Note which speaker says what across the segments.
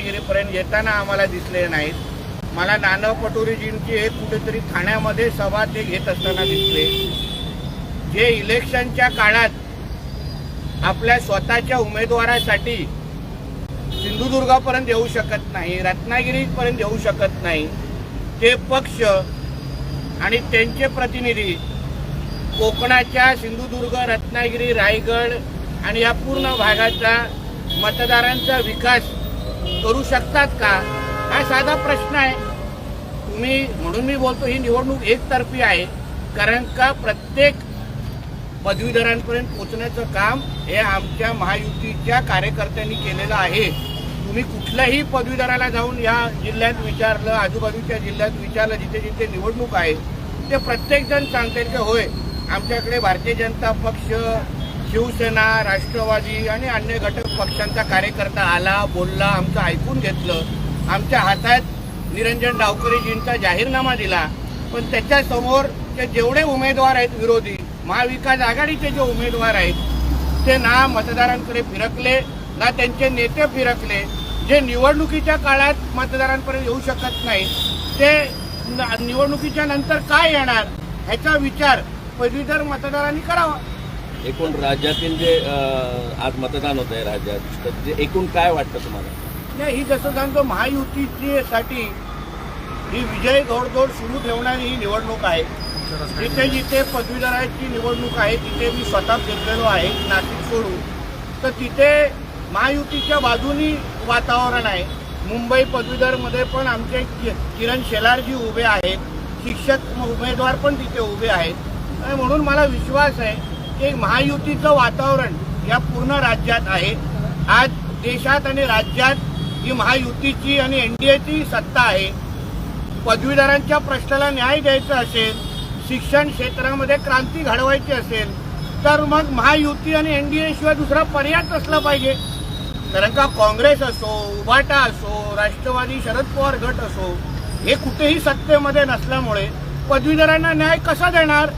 Speaker 1: रत्नागिरीपर्यंत येताना आम्हाला दिसले नाहीत। मला नाना पटोलेजींची हे कुठेतरी ठाण्यामध्ये सभा ते घेत असताना दिसले। जे इलेक्शनच्या काळात आपल्या स्वतःच्या उमेदवारासाठी सिंधुदुर्गापर्यंत येऊ शकत नाही, रत्नागिरीपर्यंत येऊ शकत नाही, ते पक्ष आणि त्यांचे प्रतिनिधी कोकणाच्या सिंधुदुर्ग, रत्नागिरी, रायगड आणि या पूर्ण भागाचा मतदारांचा विकास करू शकतात का, हा साधा प्रश्न आहे। तुम्ही म्हणून मी बोलतो ही निवडणूक एकतर्फी आहे, कारण का प्रत्येक पदवीधरांपर्यंत पोहोचण्याचं काम हे आमच्या महायुतीच्या कार्यकर्त्यांनी केलेलं आहे। तुम्ही कुठल्याही पदवीधराला जाऊन या जिल्ह्यात विचारलं, आजूबाजूच्या जिल्ह्यात विचारलं, जिथे जिथे निवडणूक आहे ते प्रत्येकजण सांगतील की होय आमच्याकडे भारतीय जनता पक्ष, शिवसेना, राष्ट्रवादी आणि अन्य घटक पक्षांचा कार्यकर्ता आला, बोलला, आमचं ऐकून घेतलं, आमच्या हातात निरंजन डावकरेजींचा जाहीरनामा दिला। पण त्याच्यासमोरचे जेवढे उमेदवार आहेत विरोधी, महाविकास आघाडीचे जे उमेदवार आहेत ते ना मतदारांकडे फिरकले, ना त्यांचे नेते फिरकले। जे निवडणुकीच्या काळात मतदारांपर्यंत येऊ शकत नाही ते निवडणुकीच्या नंतर काय येणार ह्याचा विचार पदवीधर मतदारांनी करावा।
Speaker 2: एकूण राज्यातील जे आज मतदान होत आहे राज्यात, तर ते एकूण काय वाटतं तुम्हाला?
Speaker 1: नाही, ही जसं सांगतो महायुतीची साठी ही विजय घोडदौड सुरू ठेवणारी ही निवडणूक आहे। जिथे जिथे पदवीधरांची निवडणूक आहे तिथे मी स्वतः फिरलेलो आहे, नाशिक सोडून, तर तिथे महायुतीच्या बाजूनी वातावरण आहे। मुंबई पदवीधरमध्ये पण आमचे किरण शेलारजी उभे आहेत, शिक्षक उमेदवार पण तिथे उभे आहेत। आणि म्हणून मला विश्वास आहे की महायुतीचं वातावरण या पूर्ण राज्यात आहे। आज देशात आणि राज्यात ही महायुतीची आणि एनडीएची सत्ता आहे। पदवीधरांच्या प्रश्नाला न्याय द्यायचा असेल, शिक्षण क्षेत्रामध्ये क्रांती घडवायची असेल तर मग महायुती आणि एनडीए शिवाय दुसरा पर्याय असला पाहिजे। कारण का काँग्रेस असो, उभाटा असो, राष्ट्रवादी, शरद पवार गट असो, हे कुठेही सत्तेमध्ये नसल्यामुळे पदवीधरांना न्याय कसा देणार?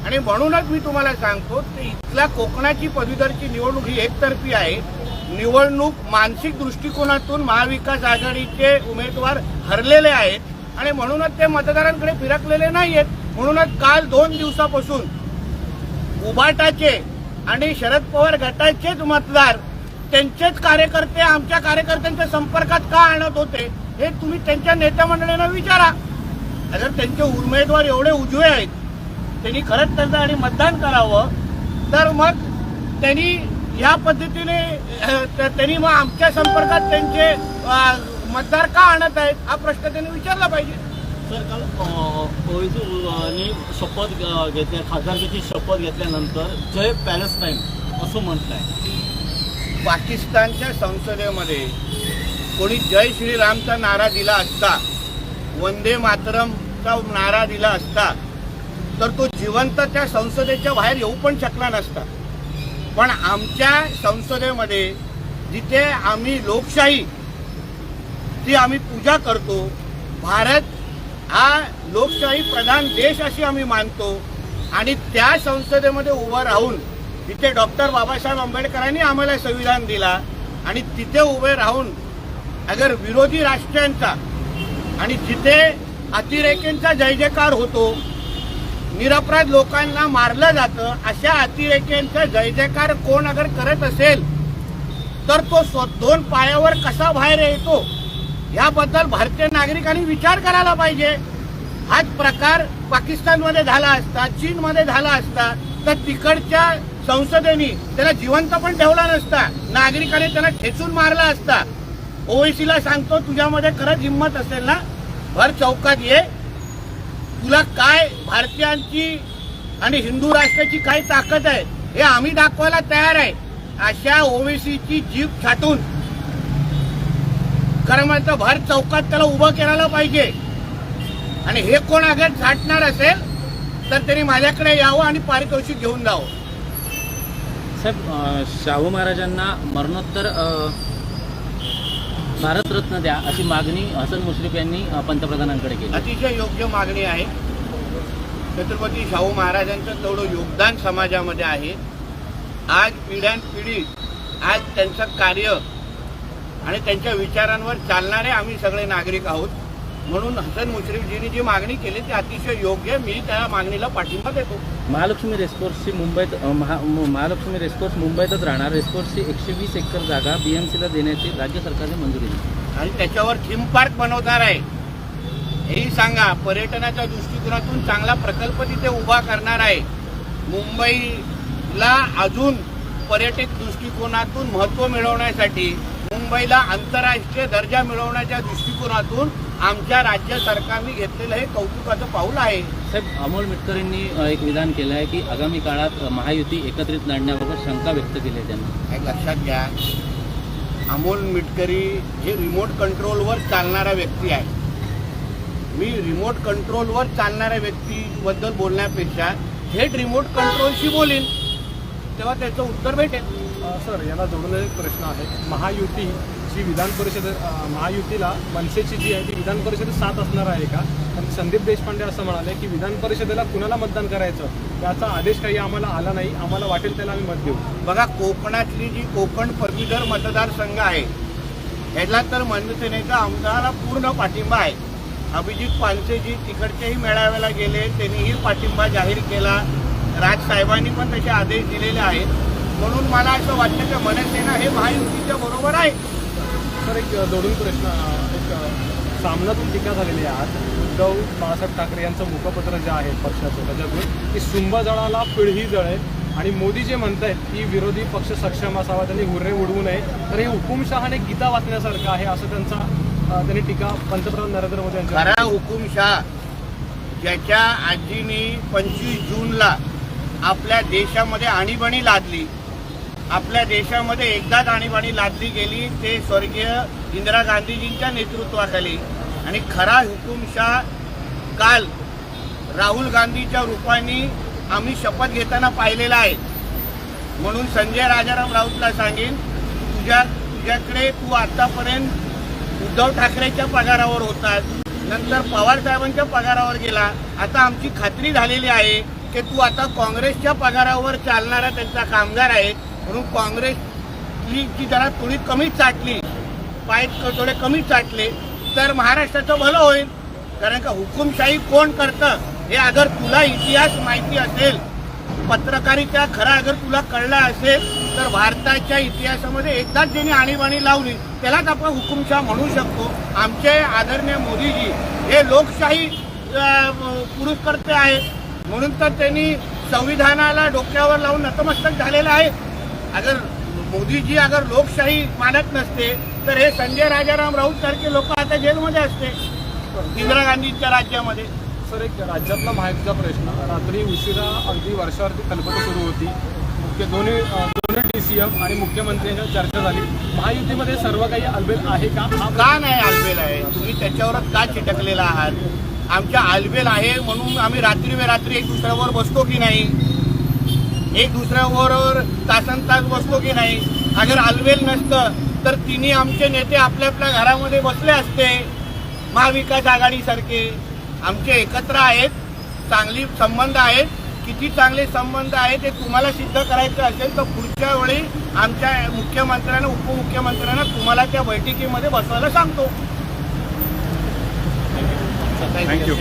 Speaker 1: आणि म्हणूनच मी तुम्हाला सांगतो की इथल्या कोकणाची पदवीधरची निवडणूक ही एकतर्फी आहे। निवडणूक मानसिक दृष्टिकोनातून महाविकास आघाडीचे उमेदवार हरलेले आहेत आणि म्हणूनच ते मतदारांकडे फिरकलेले नाही आहेत। म्हणूनच काल 2 दिवसापासून उभाटाचे आणि शरद पवार गटाचेच मतदार त्यांचेच कार्यकर्ते आमच्या कार्यकर्त्यांच्या संपर्कात का आणत होते हे तुम्ही त्यांच्या नेत्या मंडळींना विचारा। अगर त्यांचे उमेदवार एवढे उजवे आहेत, त्यांनी खरंच त्यांचं आणि मतदान करावं, तर मग त्यांनी या पद्धतीने त्यांनी मग आमच्या संपर्कात त्यांचे मतदार का आणत आहेत हा प्रश्न त्यांनी विचारला पाहिजे।
Speaker 3: सर, काल ओवैसींनी शपथ घेतल्या, खासदारकीची शपथ घेतल्यानंतर जय पॅलेस्टाईन असं म्हटलंय।
Speaker 1: पाकिस्तानच्या संसदेमध्ये कोणी जय श्रीरामचा नारा दिला असता, वंदे मातरमचा नारा दिला असता तर तो जिवंत त्या संसदेच्या बाहेर येऊ पण शकला नसता। पण आमच्या संसदेमध्ये जिथे आम्ही लोकशाही ची आम्ही पूजा करतो, भारत हा लोकशाही प्रधान देश अशी आम्ही मानतो आणि त्या संसदेमध्ये उभं राहून तिथे डॉक्टर बाबासाहेब आंबेडकरांनी आम्हाला संविधान दिला आणि तिथे उभे राहून अगर विरोधी राष्ट्रांचा आणि जिथे अतिरेक्यांचा जय जयकार होतो, निरपराध लोकांना मारलं जातं, अशा अतिरेक्यांचा जय जयकार कोण अगर करत असेल तर तो 2 पायावर कसा बाहेर येतो याबद्दल भारतीय नागरिकांनी विचार करायला पाहिजे। हाच प्रकार पाकिस्तानमध्ये झाला असता, चीनमध्ये झाला असता तर तिकडच्या संसदेने त्याला जिवंत पण ठेवला नसता, नागरिकांनी त्याला ठेचून मारला असता। ओवैसीला सांगतो, तुझ्यामध्ये खरंच हिंमत असेल ना, भर चौकात ये, तुला काय भारतीयांची आणि हिंदू राष्ट्राची काय ताकद आहे हे आम्ही दाखवायला तयार आहे। अशा ओवैसीची जीभ छाटून खरं म्हणतं भर चौकात त्याला उभं करायला पाहिजे आणि हे कोण अगर छाटणार असेल तर त्यांनी माझ्याकडे यावं आणि पारितोषिक घेऊन जावं।
Speaker 4: साहेब, शाहू महाराजांना मरणोत्तर भारतरत्न द्या अशी मागणी हसन मुश्रीफ यांनी पंतप्रधानांकडे केली।
Speaker 1: अतिशय योग्य मागणी आहे। छत्रपती शाहू महाराजांचं तेवढं योगदान समाजामध्ये आहे। आज पिढ्यानपिढी आज त्यांचं कार्य आणि त्यांच्या विचारांवर चालणारे आम्ही सगळे नागरिक आहोत. म्हणून हसन मुश्रीफजींनी जी मागणी केली ती अतिशय योग्य, मी त्या मागणीला पाठिंबा देतो.
Speaker 4: महालक्ष्मी रेसकोर्सची महालक्ष्मी रेसकोर्स मुंबईतच राहणार. रेसकोर्सची 120 एकर जागा BMCला देण्याची राज्य सरकारने मंजुरी दिली
Speaker 1: आणि त्याच्यावर थीम पार्क बनवणार आहे हेही सांगा. पर्यटनाच्या दृष्टिकोनातून चांगला प्रकल्प तिथे उभा करणार आहे. मुंबईला अजून पर्यटक दृष्टिकोनातून महत्त्व मिळवण्यासाठी, मुंबईला आंतरराष्ट्रीय दर्जा मिळवण्याच्या दृष्टिकोनातून आमच्या राज्य सरकारने घेतलेलं हे कौतुकाचं पाऊल आहे.
Speaker 4: साहेब, अमोल मिटकरींनी एक विधान केलं आहे की आगामी काळात महायुती एकत्रित लढण्याबाबत शंका व्यक्त केली आहे त्यांनी.
Speaker 1: एक लक्षात घ्या, अमोल मिटकरी हे रिमोट कंट्रोलवर चालणारा व्यक्ती आहे. मी रिमोट कंट्रोलवर चालणाऱ्या व्यक्तीबद्दल बोलण्यापेक्षा थेट रिमोट कंट्रोलशी बोलीन, तेव्हा त्याचं उत्तर भेटेल.
Speaker 5: सर, याला जोडून एक प्रश्न आहे. महायुतीची विधान परिषद, महायुतीला मनसेची जी आहे ती विधान परिषदेत 7 असणार आहे का? आणि संदीप देशपांडे असं म्हणाले की विधान परिषदेला कुणाला मतदान करायचं याचा आदेश काही आम्हाला आला नाही, आम्हाला वाटेल त्याला आम्ही मत देऊ.
Speaker 1: बघा, कोकणातली जी कोकण पदवीधर मतदारसंघ आहे ह्याला तर मनसेनेचा आमदाराला पूर्ण पाठिंबा आहे. अभिजित पानसेजी तिकडच्याही मेळाव्याला गेले, त्यांनीही पाठिंबा जाहीर केला. राजसाहेबांनी पण तसे आदेश दिलेले आहेत. म्हणून मला असं वाटतं की मनसेना हे महायुतीच्या बरोबर आहे.
Speaker 5: सर, एक जोडून प्रश्न, एक सामनातून टीका झालेली आहे आज उद्धव बाळासाहेब ठाकरे यांचं मुखपत्र जे आहे पक्षाचं, त्याच्यातून की सुंबजळाला पिढी जळेल आणि मोदी जे म्हणतायत की विरोधी पक्ष सक्षम असावा, त्यांनी हुर्रे उडवू नये, तर हे हुकुमशहाने गीता वाचण्यासारखं आहे असं त्यांनी टीका पंतप्रधान नरेंद्र मोदी यांच्या.
Speaker 1: खरा हुकुमशाह ज्याच्या आजीनी 25 जूनला आपल्या देशामध्ये आणीबाणी लादली, आपल्या देशामध्ये एकदाच आणीबाणी लादली गेली, ते स्वर्गीय इंदिरा गांधीजींच्या नेतृत्वाखाली. आणि खरा हुकुमशाह काल राहुल गांधीच्या रूपाने आम्ही शपथ घेताना पाहिलेला आहे. म्हणून संजय राजाराम राऊतला सांगेन, तुझ्याकडे तू आतापर्यंत उद्धव ठाकरेच्या पगारावर होतास, नंतर पवार साहेबांच्या पगारावर गेला. आता आमची खात्री झालेली आहे की तू आता काँग्रेसच्या पगारावर चालणारा त्यांचा कामगार आहे. म्हणून काँग्रेसची जी जरा थोडी कमीच चाटली, पाय थोडे कमीच चाटले तर महाराष्ट्राचं भलं होईल. कारण का हुकुमशाही कोण करतं हे अगर तुला इतिहास माहिती असेल, पत्रकारिता खरा अगर तुला कळला असेल, तर भारताच्या इतिहासामध्ये एकदाच ज्यांनी आणीबाणी लावली त्यालाच आपण हुकुमशाह म्हणू शकतो. आमचे आदरणीय मोदीजी हे लोकशाही पुरस्कर्ते आहेत. म्हणून तर त्यांनी संविधानाला डोक्यावर लावून नतमस्तक झालेलं आहे. अगर मोदीजी अगर लोकशाही मानत नसते तर हे संजय राजाराम राऊत सारखे लोक आता जेलमध्ये असते, इंदिरा गांधींच्या राज्यामध्ये.
Speaker 5: सर, एक राज्यातला महायुतीचा प्रश्न, रात्री उशिरा अगदी वर्षावरती कल्पना सुरू होती. दोन्ही DCM आणि मुख्यमंत्र्यांची चर्चा झाली. महायुतीमध्ये सर्व काही आलबेल आहे का?
Speaker 1: का नाही आलबेल आहे? तुम्ही त्याच्यावरच का चिटकलेला आहात? आमच्या आलबेल आहे म्हणून आम्ही रात्री एक दुसऱ्यावर बसतो की नाही, एक दुसऱ्याबरोबर तासनतास बसतो की नाही? अगर आलबेल नसतं तर तिन्ही आमचे नेते आपल्या आपल्या घरामध्ये बसले असते. महाविकास आघाडीसारखे आमचे एकत्र आहेत, चांगली संबंध आहेत. किती चांगले संबंध आहेत हे तुम्हाला सिद्ध करायचं असेल तर पुढच्या वेळी आमच्या मुख्यमंत्र्यांना, उपमुख्यमंत्र्यांना तुम्हाला त्या बैठकीमध्ये बसवायला सांगतो.
Speaker 5: थँक्यू.